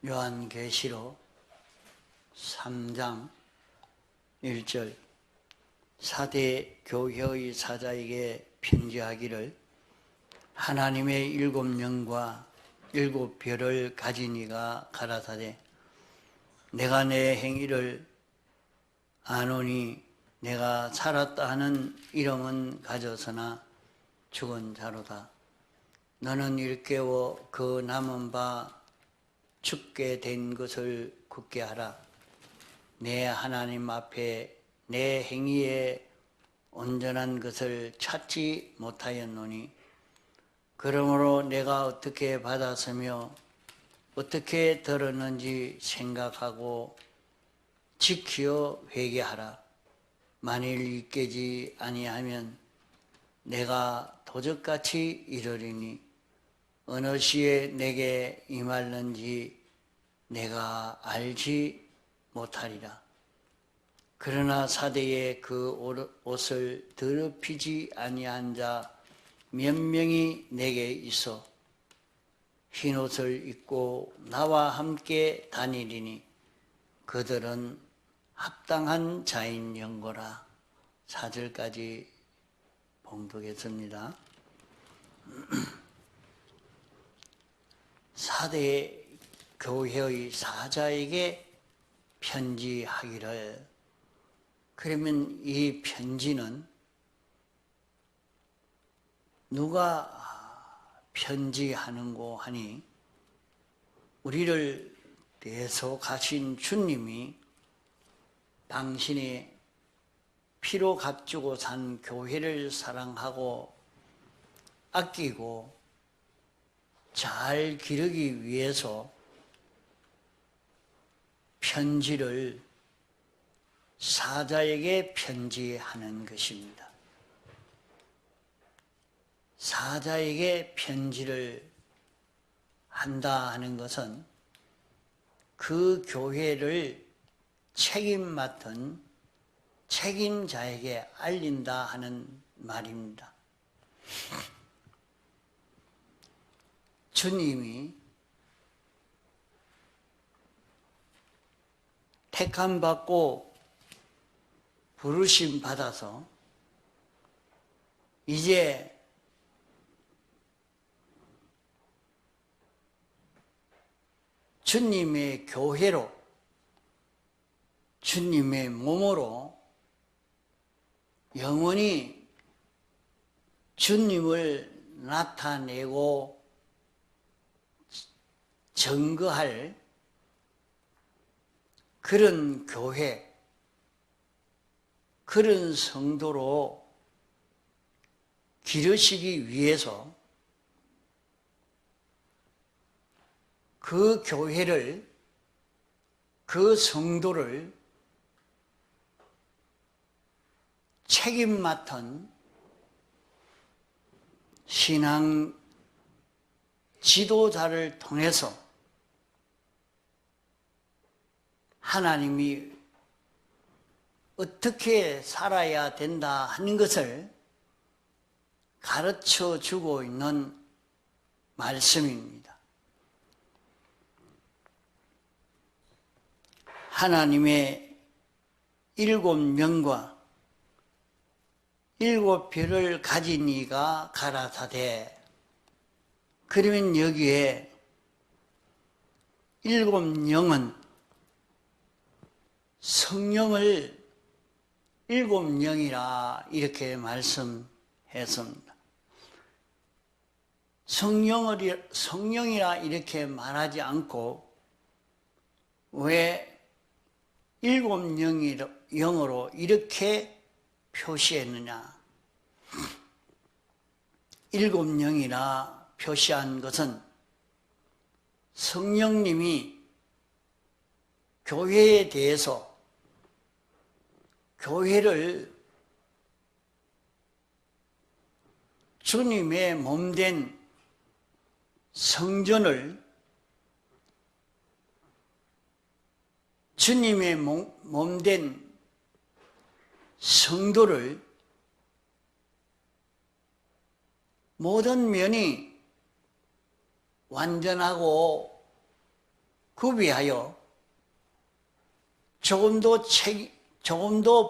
요한계시록 3장 1절 사대 교회의 사자에게 편지하기를 하나님의 일곱 영과 일곱 별을 가진 이가 가라사대 내가 내 행위를 아노니 내가 살았다 하는 이름은 가졌으나 죽은 자로다. 너는 일깨워 그 남은 바 죽게 된 것을 굳게 하라. 내 하나님 앞에 내 행위에 온전한 것을 찾지 못하였노니 그러므로 내가 어떻게 받았으며 어떻게 들었는지 생각하고 지키어 회개하라. 만일 잊게지 아니하면 내가 도적같이 이르리니 어느 시에 내게 임할는지 내가 알지 못하리라. 그러나 사대에 그 옷을 더럽히지 아니한 자 몇 명이 내게 있어 흰 옷을 입고 나와 함께 다니리니 그들은 합당한 자인 영거라. 4절까지 봉독했습니다. 사대 교회의 사자에게 편지하기를. 그러면 이 편지는 누가 편지하는고 하니 우리를 대속하신 주님이 당신의 피로 값주고 산 교회를 사랑하고 아끼고 잘 기르기 위해서 편지를 사자에게 편지하는 것입니다. 사자에게 편지를 한다 하는 것은 그 교회를 책임 맡은 책임자에게 알린다 하는 말입니다. 주님이 택함 받고 부르심 받아서 이제 주님의 교회로 주님의 몸으로 영원히 주님을 나타내고 증거할 그런 교회, 그런 성도로 기르시기 위해서 그 교회를, 그 성도를 책임 맡은 신앙 지도자를 통해서 하나님이 어떻게 살아야 된다 하는 것을 가르쳐 주고 있는 말씀입니다. 하나님의 일곱 영과 일곱 별을 가진 이가 가라사대. 그러면 여기에 일곱 영은 성령을 일곱 영이라 이렇게 말씀했습니다. 성령이라 이렇게 말하지 않고 왜 일곱 영으로 이렇게 표시했느냐? 일곱 영이라 표시한 것은 성령님이 교회에 대해서 교회를 주님의 몸된 성전을 주님의 몸된 성도를 모든 면이 완전하고 구비하여 조금도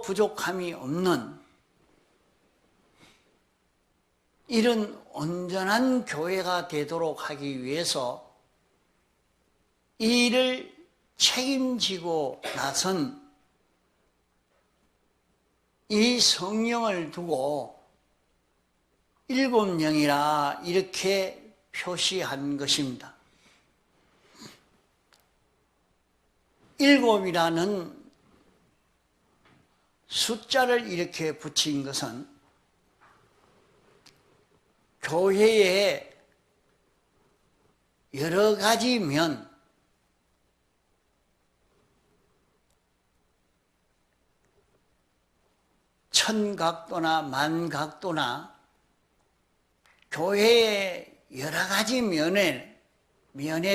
부족함이 없는 이런 온전한 교회가 되도록 하기 위해서 이 일을 책임지고 나선 이 성령을 두고 7영이라 이렇게 표시한 것입니다. 7이라는 숫자를 이렇게 붙인 것은 교회의 여러 가지 면, 천각도나 만각도나 교회의 여러 가지 면에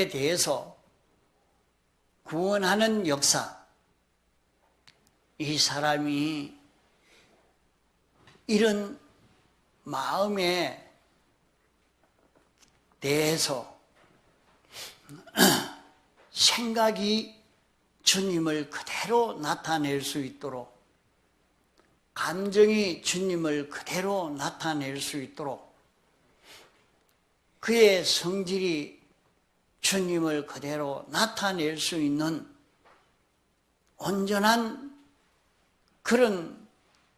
대해서 구원하는 역사, 이 사람이 이런 마음에 대해서 생각이 주님을 그대로 나타낼 수 있도록, 감정이 주님을 그대로 나타낼 수 있도록, 그의 성질이 주님을 그대로 나타낼 수 있는 온전한 그런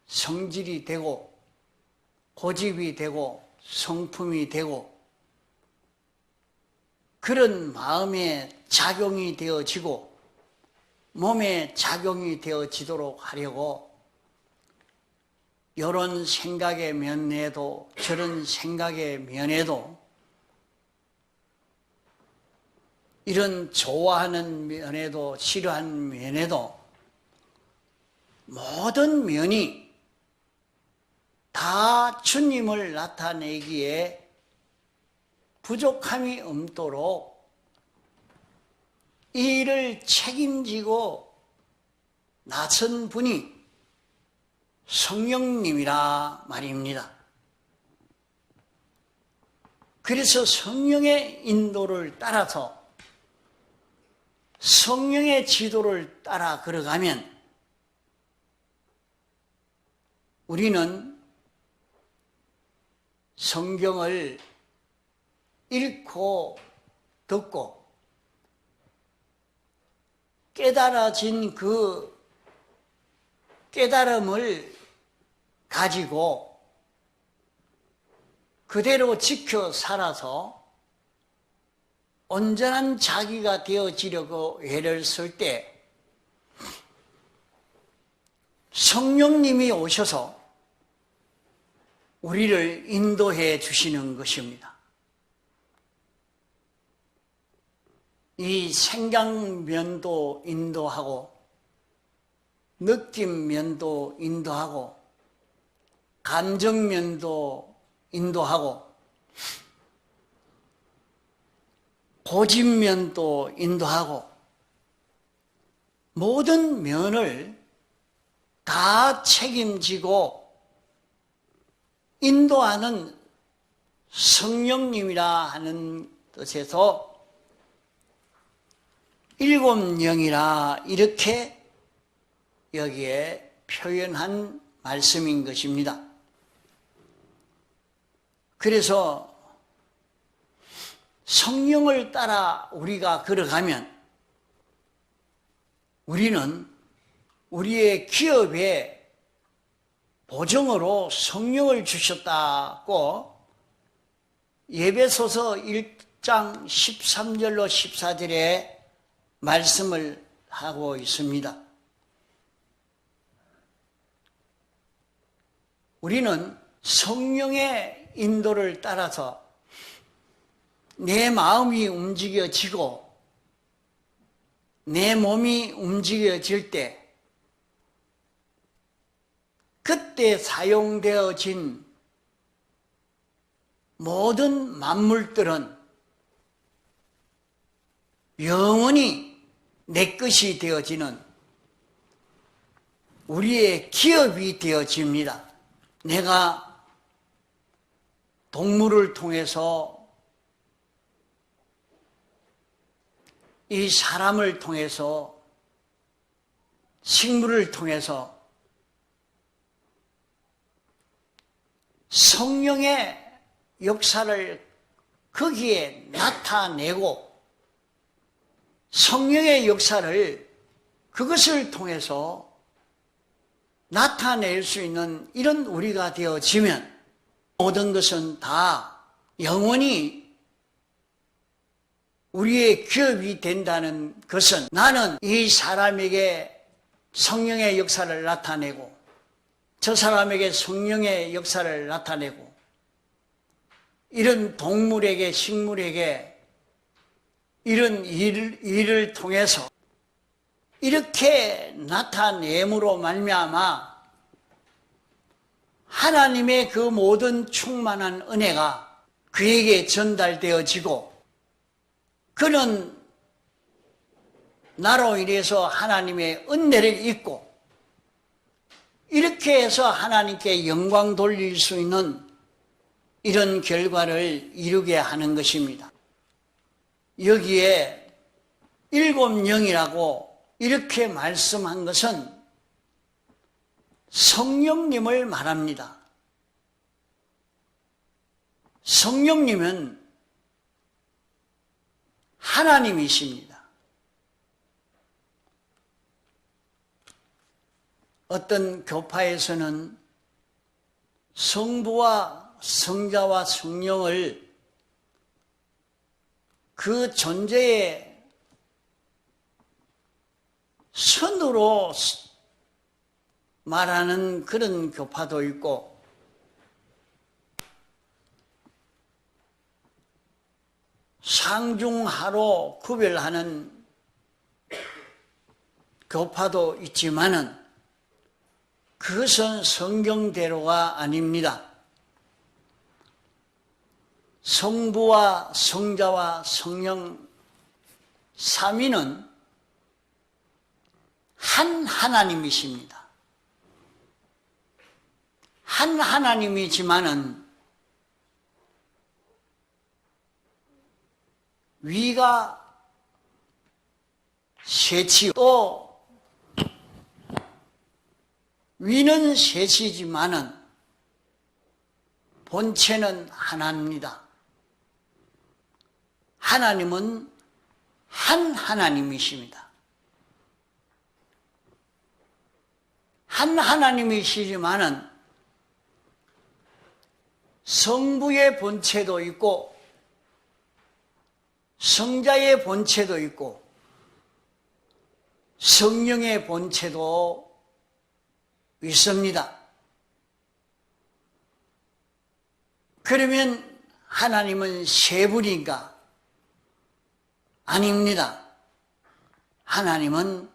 성질이 되고 고집이 되고 성품이 되고 그런 마음에 작용이 되어지고 몸에 작용이 되어지도록 하려고 이런 생각의 면에도 저런 생각의 면에도 이런 좋아하는 면에도 싫어하는 면에도 모든 면이 다 주님을 나타내기에 부족함이 없도록 이 일을 책임지고 나선 분이 성령님이라 말입니다. 그래서 성령의 인도를 따라서 성령의 지도를 따라 걸어가면 우리는 성경을 읽고 듣고 깨달아진 그 깨달음을 가지고 그대로 지켜 살아서 온전한 자기가 되어지려고 애를 쓸 때 성령님이 오셔서 우리를 인도해 주시는 것입니다. 이 생각면도 인도하고 느낌면도 인도하고 감정면도 인도하고 고집면도 인도하고 모든 면을 다 책임지고 인도하는 성령님이라 하는 뜻에서 7영이라 이렇게 여기에 표현한 말씀인 것입니다. 그래서 성령을 따라 우리가 걸어가면 우리는 우리의 기업에 보정으로 성령을 주셨다고 에베소서 1장 13절로 14절에 말씀을 하고 있습니다. 우리는 성령의 인도를 따라서 내 마음이 움직여지고 내 몸이 움직여질 때 그때 사용되어진 모든 만물들은 영원히 내 것이 되어지는 우리의 기업이 되어집니다. 내가 동물을 통해서 이 사람을 통해서, 식물을 통해서 성령의 역사를 거기에 나타내고, 성령의 역사를 그것을 통해서 나타낼 수 있는 이런 우리가 되어지면 모든 것은 다 영원히 우리의 기업이 된다는 것은, 나는 이 사람에게 성령의 역사를 나타내고 저 사람에게 성령의 역사를 나타내고, 이런 동물에게, 식물에게 이런 일을 통해서 이렇게 나타냄으로 말미암아 하나님의 그 모든 충만한 은혜가 그에게 전달되어지고, 그는 나로 인해서 하나님의 은혜를 입고, 이렇게 해서 하나님께 영광 돌릴 수 있는 이런 결과를 이루게 하는 것입니다. 여기에 일곱 영이라고 이렇게 말씀한 것은 성령님을 말합니다. 성령님은 하나님이십니다. 어떤 교파에서는 성부와 성자와 성령을 그 존재의 선으로 말하는 그런 교파도 있고, 상중하로 구별하는 교파도 있지만은 그것은 성경대로가 아닙니다. 성부와 성자와 성령 삼위는 한 하나님이십니다. 한 하나님이지만은 위가 셋이요, 또 위는 셋이지만은 본체는 하나입니다. 하나님은 한 하나님이십니다. 한 하나님이시지만은 성부의 본체도 있고 성자의 본체도 있고 성령의 본체도 있습니다. 그러면 하나님은 세 분인가? 아닙니다. 하나님은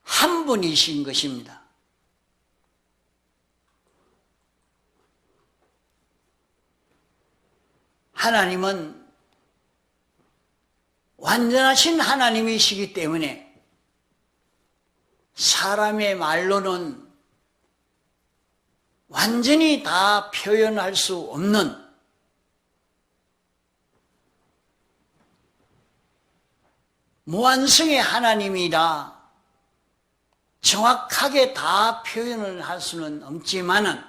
한 분이신 것입니다. 하나님은 완전하신 하나님이시기 때문에 사람의 말로는 완전히 다 표현할 수 없는 무한성의 하나님이라 정확하게 다 표현을 할 수는 없지만은,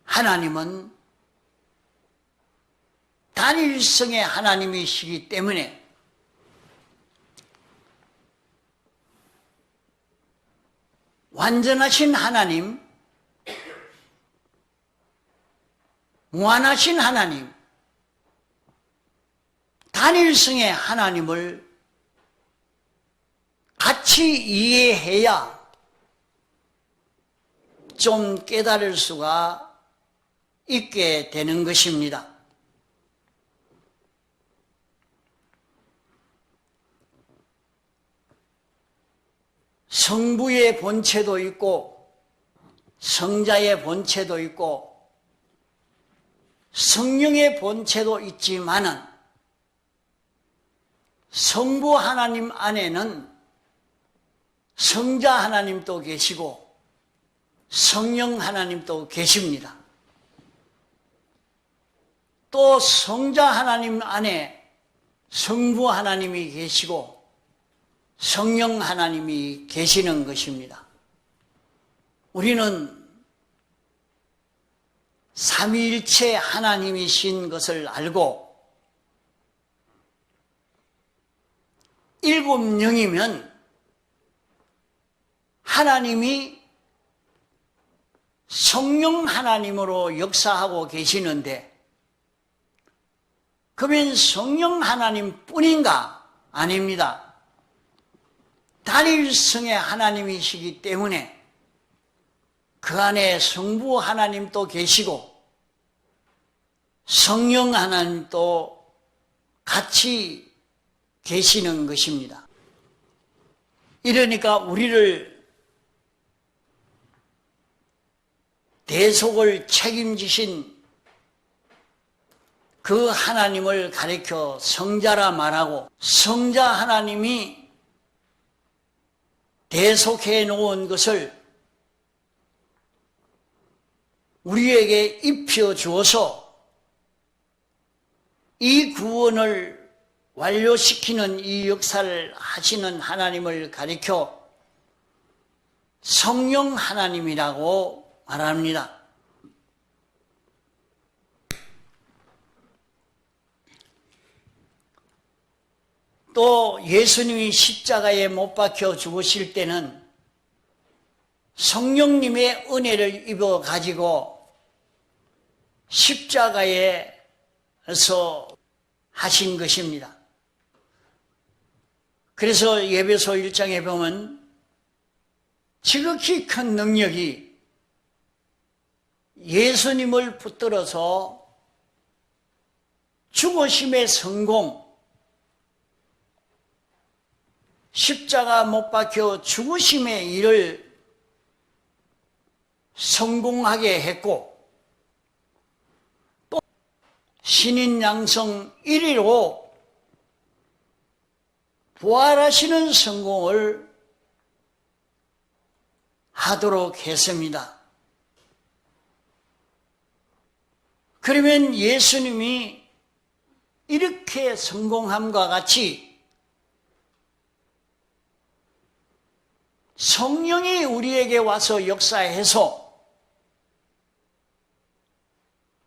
하나님은 단일성의 하나님이시기 때문에 완전하신 하나님, 무한하신 하나님, 단일성의 하나님을 같이 이해해야 좀 깨달을 수가 있게 되는 것입니다. 성부의 본체도 있고 성자의 본체도 있고 성령의 본체도 있지만은 성부 하나님 안에는 성자 하나님도 계시고 성령 하나님도 계십니다. 또 성자 하나님 안에 성부 하나님이 계시고 성령 하나님이 계시는 것입니다. 우리는 삼위일체 하나님이신 것을 알고 일곱 영이면 하나님이 성령 하나님으로 역사하고 계시는데, 그러면 성령 하나님뿐인가? 아닙니다. 단일성의 하나님이시기 때문에 그 안에 성부 하나님도 계시고 성령 하나님도 같이 계시는 것입니다. 이러니까 우리를 대속을 책임지신 그 하나님을 가리켜 성자라 말하고, 성자 하나님이 대속해 놓은 것을 우리에게 입혀 주어서 이 구원을 완료시키는 이 역사를 하시는 하나님을 가리켜 성령 하나님이라고 말합니다. 또 예수님이 십자가에 못 박혀 죽으실 때는 성령님의 은혜를 입어 가지고 십자가에서 하신 것입니다. 그래서 에베소 1장에 보면 지극히 큰 능력이 예수님을 붙들어서 죽으심의 성공, 십자가 못 박혀 죽으심의 일을 성공하게 했고, 또 신인 양성 1위로 부활하시는 성공을 하도록 했습니다. 그러면 예수님이 이렇게 성공함과 같이 성령이 우리에게 와서 역사해서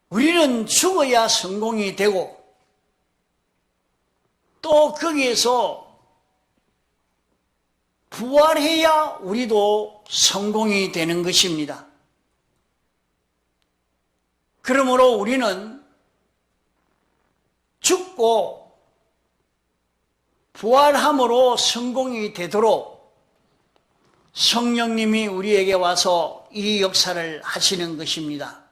우리는 죽어야 성공이 되고, 또 거기에서 부활해야 우리도 성공이 되는 것입니다. 그러므로 우리는 죽고 부활함으로 성공이 되도록 성령님이 우리에게 와서 이 역사를 하시는 것입니다.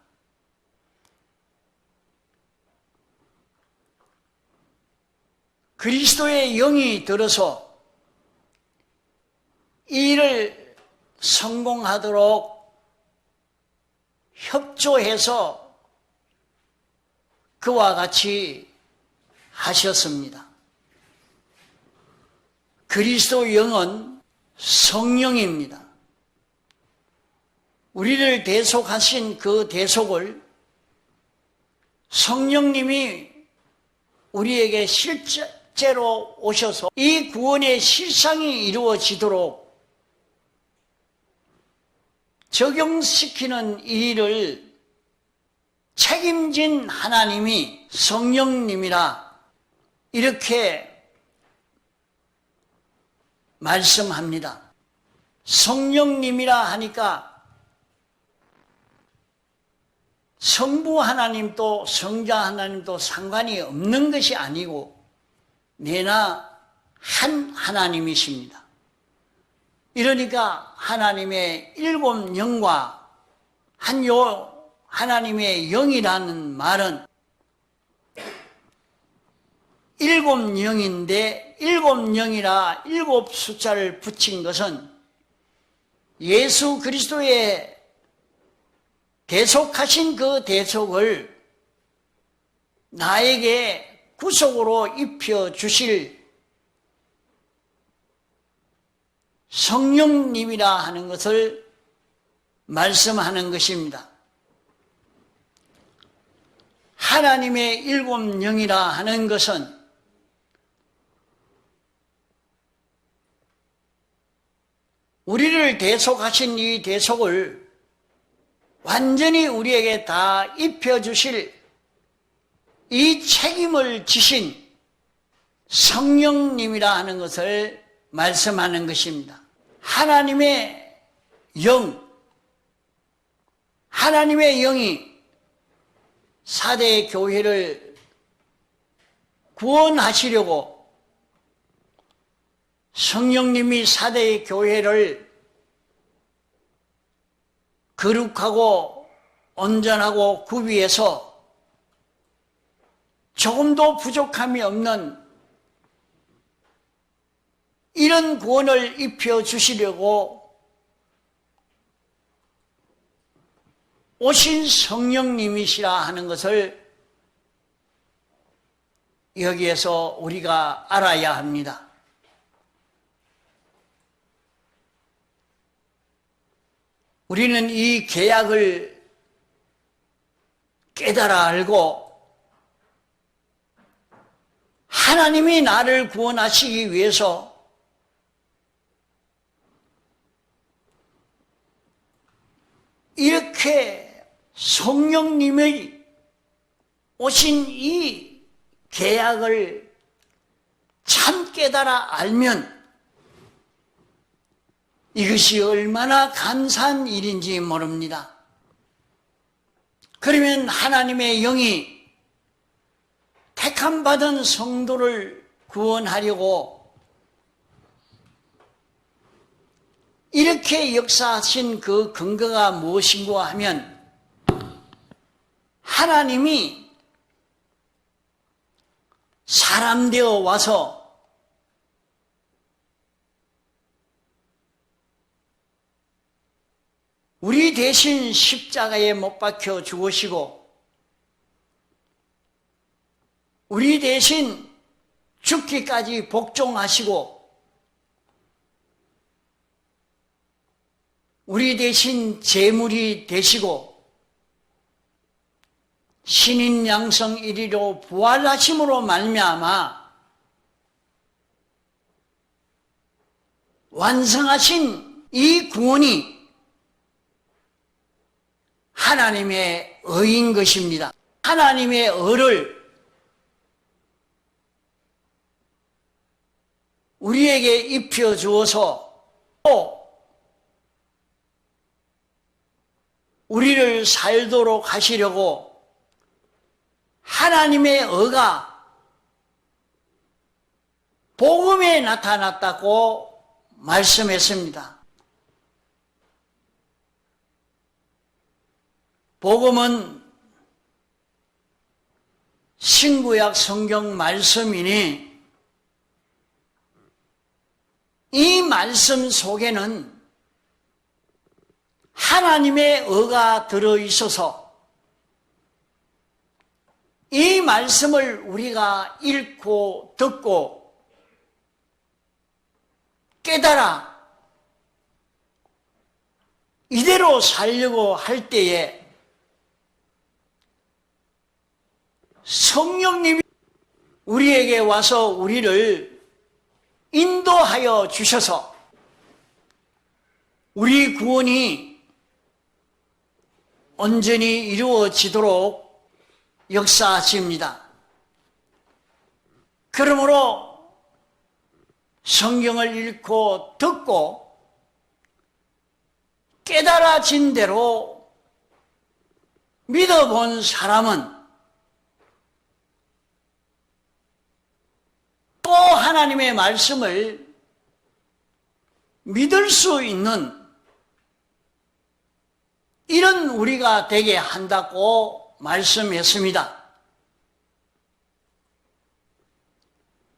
그리스도의 영이 들어서 이 일을 성공하도록 협조해서 그와 같이 하셨습니다. 그리스도 영은 성령입니다. 우리를 대속하신 그 대속을 성령님이 우리에게 실제로 오셔서 이 구원의 실상이 이루어지도록 적용시키는 이 일을 책임진 하나님이 성령님이라 이렇게 말씀합니다. 성령님이라 하니까 성부 하나님도 성자 하나님도 상관이 없는 것이 아니고 내나 한 하나님이십니다. 이러니까 하나님의 일곱 영과 하나님의 영이라는 말은 일곱 영인데, 일곱 영이라 일곱 숫자를 붙인 것은 예수 그리스도의 대속하신 그 대속을 나에게 구속으로 입혀 주실 성령님이라 하는 것을 말씀하는 것입니다. 하나님의 일곱 영이라 하는 것은 우리를 대속하신 이 대속을 완전히 우리에게 다 입혀주실 이 책임을 지신 성령님이라 하는 것을 말씀하는 것입니다. 하나님의 하나님의 영이 사대 교회를 구원하시려고 성령님이 사대 교회를 거룩하고 온전하고 구비해서 조금도 부족함이 없는 이런 구원을 입혀주시려고 오신 성령님이시라 하는 것을 여기에서 우리가 알아야 합니다. 우리는 이 계약을 깨달아 알고 하나님이 나를 구원하시기 위해서 이렇게 성령님의 오신 이 계약을 참 깨달아 알면 이것이 얼마나 감사한 일인지 모릅니다. 그러면 하나님의 영이 택함받은 성도를 구원하려고 이렇게 역사하신 그 근거가 무엇인가 하면 하나님이 사람 되어 와서 우리 대신 십자가에 못 박혀 죽으시고 우리 대신 죽기까지 복종하시고 우리 대신 제물이 되시고 신인 양성 1위로 부활하심으로 말미암아 완성하신 이 구원이 하나님의 의인 것입니다. 하나님의 의를 우리에게 입혀 주어서 또 우리를 살도록 하시려고 하나님의 의가 복음에 나타났다고 말씀했습니다. 복음은 신구약 성경 말씀이니 이 말씀 속에는 하나님의 의가 들어있어서 이 말씀을 우리가 읽고 듣고 깨달아 이대로 살려고 할 때에 성령님이 우리에게 와서 우리를 인도하여 주셔서 우리 구원이 온전히 이루어지도록 역사하십니다. 그러므로 성경을 읽고 듣고 깨달아진 대로 믿어본 사람은 또 하나님의 말씀을 믿을 수 있는 이런 우리가 되게 한다고 말씀했습니다.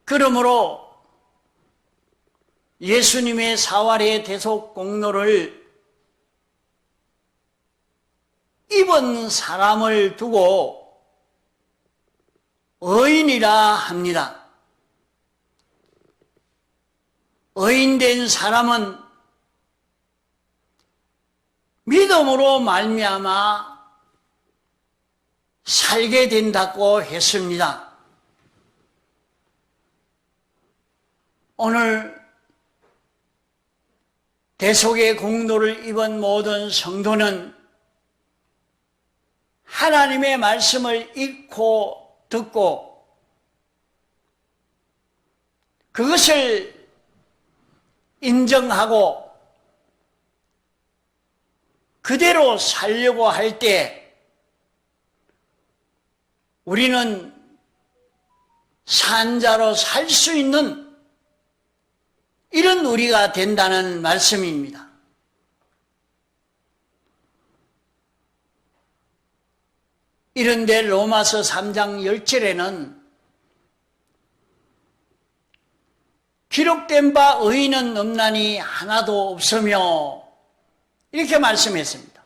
그러므로 예수님의 사활의 대속 공로를 입은 사람을 두고 의인이라 합니다. 의인된 사람은 믿음으로 말미암아 살게 된다고 했습니다. 오늘 대속의 공로를 입은 모든 성도는 하나님의 말씀을 읽고 듣고 그것을 인정하고 그대로 살려고 할 때 우리는 산자로 살 수 있는 이런 우리가 된다는 말씀입니다. 이런데 로마서 3장 10절에는 기록된 바 의인은 없나니 하나도 없으며 이렇게 말씀했습니다.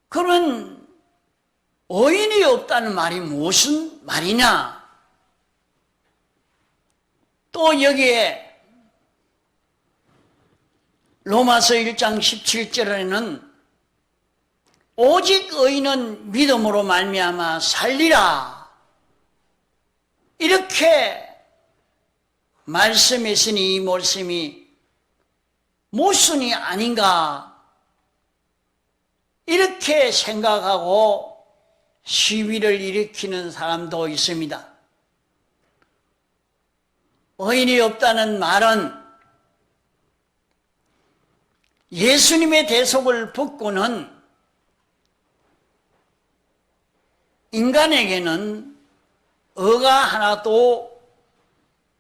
그러면 의인이 없다는 말이 무슨 말이냐? 또 여기에 로마서 1장 17절에는 오직 의인은 믿음으로 말미암아 살리라 이렇게 말씀했으니 이 말씀이 모순이 아닌가 이렇게 생각하고 시위를 일으키는 사람도 있습니다. 의인이 없다는 말은 예수님의 대속을 받고는 인간에게는 의가 하나도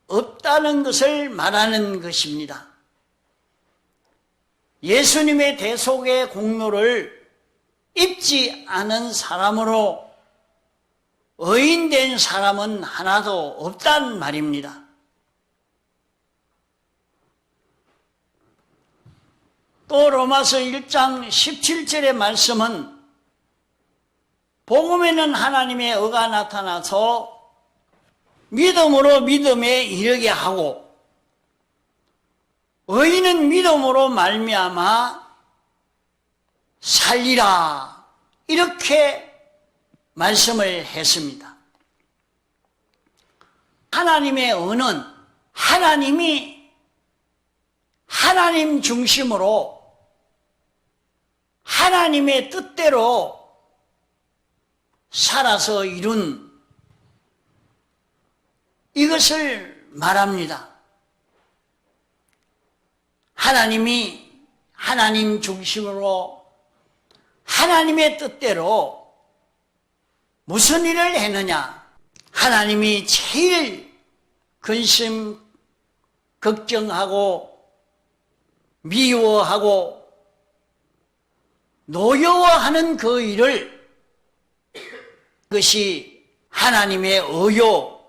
없다는 것을 말하는 것입니다. 예수님의 대속의 공로를 입지 않은 사람으로 의인된 사람은 하나도 없단 말입니다. 또 로마서 1장 17절의 말씀은 복음에는 하나님의 의가 나타나서 믿음으로 믿음에 이르게 하고 의인은 믿음으로 말미암아 살리라 이렇게 말씀을 했습니다. 하나님의 의는 하나님이 하나님 중심으로 하나님의 뜻대로 살아서 이룬 이것을 말합니다. 하나님이 하나님 중심으로 하나님의 뜻대로 무슨 일을 했느냐? 하나님이 제일 근심, 걱정하고 미워하고 노여워하는 그 일을 그것이 하나님의 의요,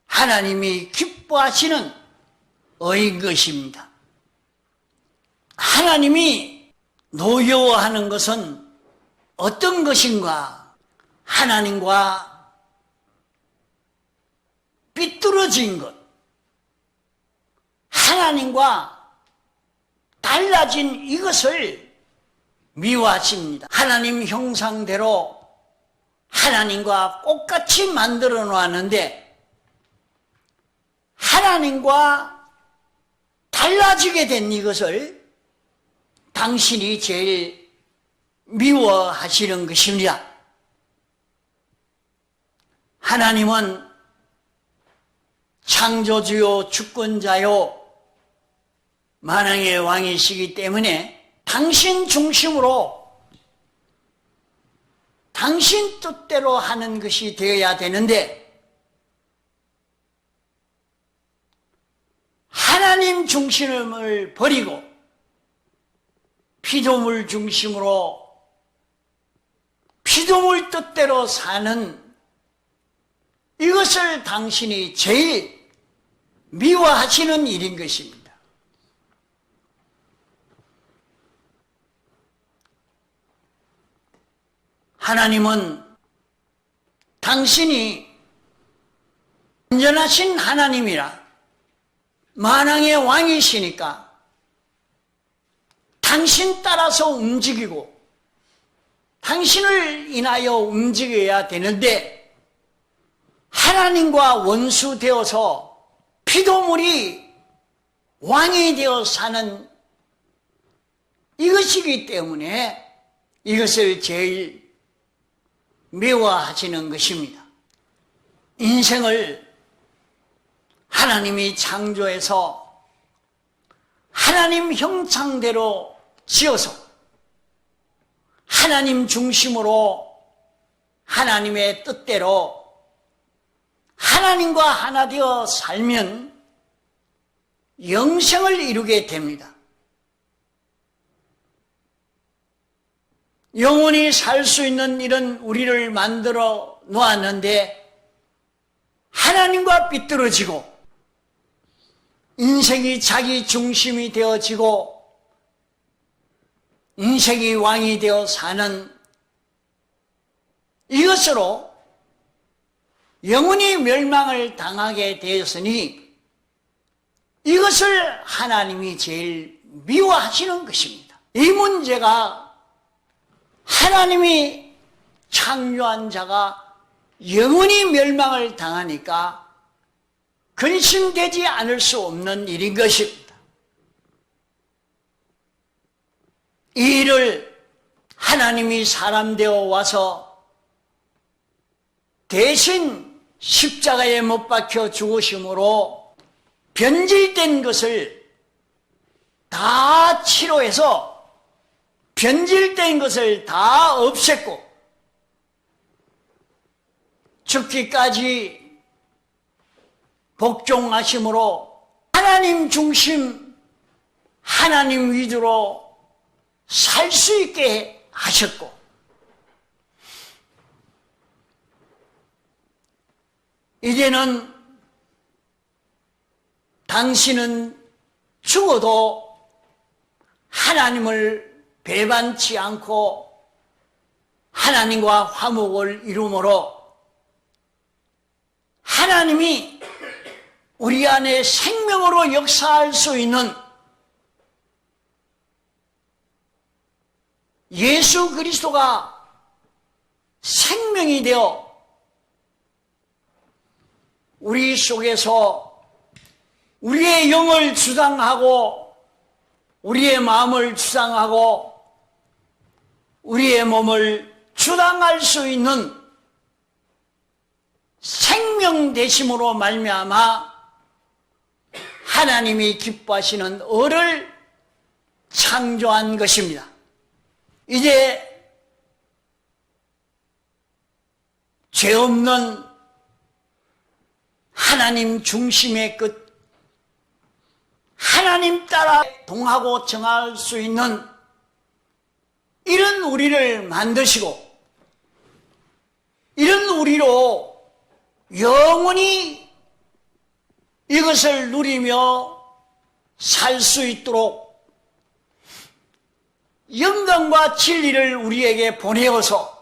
하나님이 기뻐하시는 의인 것입니다. 하나님이 노여워하는 것은 어떤 것인가? 하나님과 삐뚤어진 것, 하나님과 달라진 이것을 미워하십니다. 하나님 형상대로 하나님과 똑같이 만들어 놓았는데 하나님과 달라지게 된 이것을 당신이 제일 미워하시는 것입니다. 하나님은 창조주요 주권자요 만왕의 왕이시기 때문에 당신 중심으로 당신 뜻대로 하는 것이 되어야 되는데 하나님 중심을 버리고 피조물 중심으로 피조물 뜻대로 사는 이것을 당신이 제일 미워하시는 일인 것입니다. 하나님은 당신이 완전하신 하나님이라 만왕의 왕이시니까 당신 따라서 움직이고 당신을 인하여 움직여야 되는데 하나님과 원수되어서 피조물이 왕이 되어 사는 이것이기 때문에 이것을 제일 미워하시는 것입니다. 인생을 하나님이 창조해서 하나님 형상대로 지어서 하나님 중심으로 하나님의 뜻대로 하나님과 하나 되어 살면 영생을 이루게 됩니다. 영원히 살 수 있는 이런 우리를 만들어 놓았는데 하나님과 삐뚤어지고 인생이 자기 중심이 되어지고 인생이 왕이 되어 사는 이것으로 영원히 멸망을 당하게 되었으니 이것을 하나님이 제일 미워하시는 것입니다. 이 문제가 하나님이 창조한 자가 영원히 멸망을 당하니까 근심되지 않을 수 없는 일인 것입니다. 이 일을 하나님이 사람 되어 와서 대신 십자가에 못 박혀 죽으심으로 변질된 것을 다 치료해서 변질된 것을 다 없앴고 죽기까지 복종하심으로 하나님 중심, 하나님 위주로 살 수 있게 하셨고 이제는 당신은 죽어도 하나님을 배반치 않고 하나님과 화목을 이루므로 하나님이 우리 안에 생명으로 역사할 수 있는 예수 그리스도가 생명이 되어 우리 속에서 우리의 영을 주장하고 우리의 마음을 주장하고 우리의 몸을 주장할 수 있는 생명 되심으로 말미암아 하나님이 기뻐하시는 을을 창조한 것입니다. 이제 죄 없는 하나님 중심의 끝, 하나님 따라 동하고 정할 수 있는 이런 우리를 만드시고 이런 우리로 영원히 이것을 누리며 살 수 있도록 영광과 진리를 우리에게 보내어서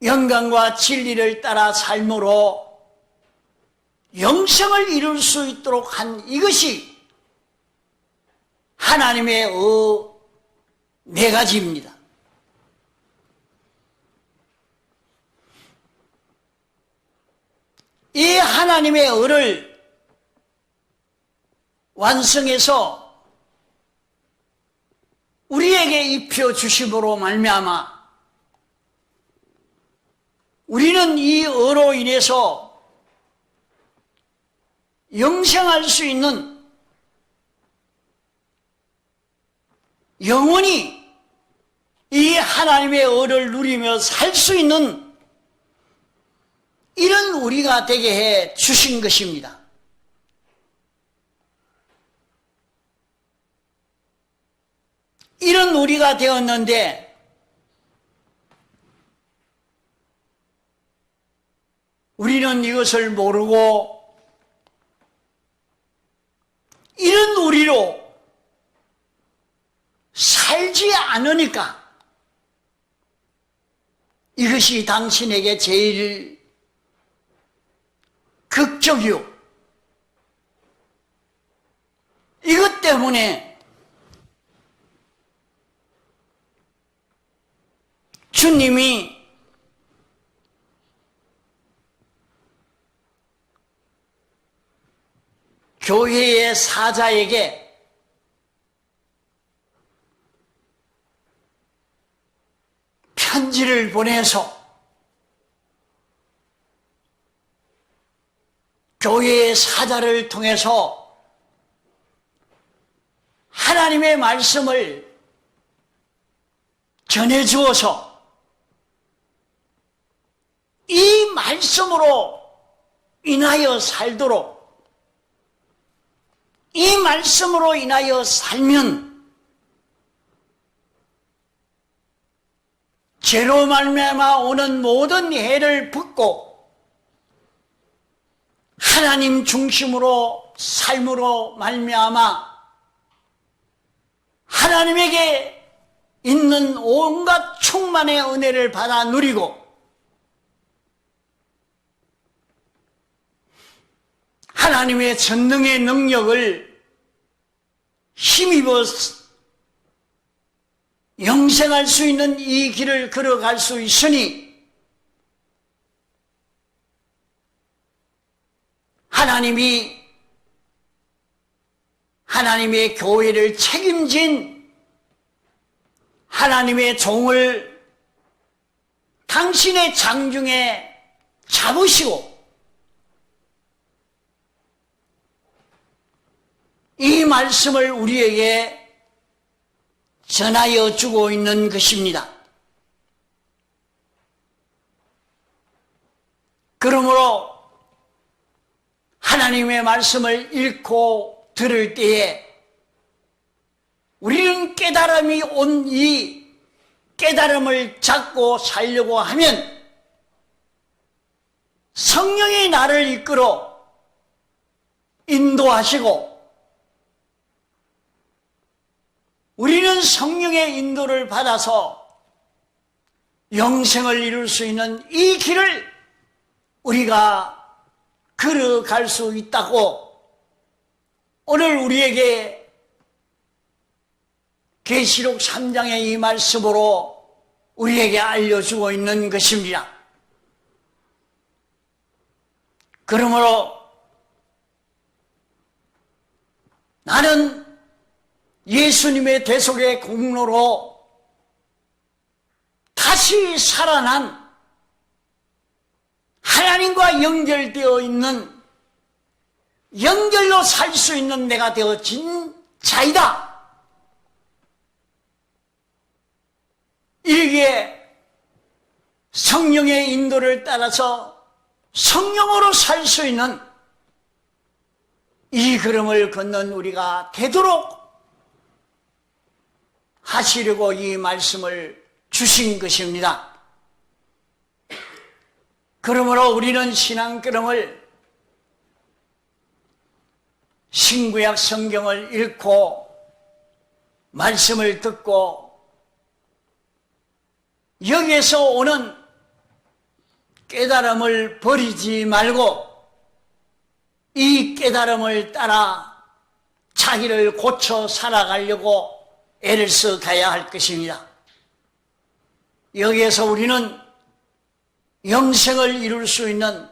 영광과 진리를 따라 삶으로 영생을 이룰 수 있도록 한 이것이 하나님의 네 가지입니다. 이 하나님의 을을 완성해서 우리에게 입혀 주심으로 말미암아 우리는 이 을로 인해서 영생할 수 있는 영원히 이 하나님의 을을 누리며 살 수 있는 이런 우리가 되게 해 주신 것입니다. 이런 우리가 되었는데 우리는 이것을 모르고 이런 우리로 살지 않으니까 이것이 당신에게 제일 극적이요. 이것 때문에 주님이 교회의 사자에게 편지를 보내서 교회의 사자를 통해서 하나님의 말씀을 전해주어서 이 말씀으로 인하여 살도록, 이 말씀으로 인하여 살면 죄로 말미암아 오는 모든 해를 벗고 하나님 중심으로 삶으로 말미암아 하나님에게 있는 온갖 충만의 은혜를 받아 누리고 하나님의 전능의 능력을 힘입어 영생할 수 있는 이 길을 걸어갈 수 있으니 하나님이 하나님의 교회를 책임진 하나님의 종을 당신의 장중에 잡으시고 이 말씀을 우리에게 전하여 주고 있는 것입니다. 그러므로 하나님의 말씀을 읽고 들을 때에 우리는 깨달음이 온 이 깨달음을 잡고 살려고 하면 성령이 나를 이끌어 인도하시고 우리는 성령의 인도를 받아서 영생을 이룰 수 있는 이 길을 우리가 걸어갈 수 있다고 오늘 우리에게 계시록 3장의 이 말씀으로 우리에게 알려주고 있는 것입니다. 그러므로 나는 예수님의 대속의 공로로 다시 살아난 하나님과 연결되어 있는, 연결로 살 수 있는 내가 되어진 자이다. 이게 성령의 인도를 따라서 성령으로 살 수 있는 이 걸음을 걷는 우리가 되도록 하시려고 이 말씀을 주신 것입니다. 그러므로 우리는 신앙 걸음을 신구약 성경을 읽고 말씀을 듣고 여기에서 오는 깨달음을 버리지 말고 이 깨달음을 따라 자기를 고쳐 살아가려고 애를 써 가야 할 것입니다. 여기에서 우리는 영생을 이룰 수 있는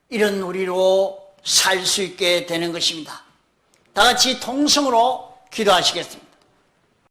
이런 우리로 살 수 있게 되는 것입니다. 다 같이 통성으로 기도하시겠습니다.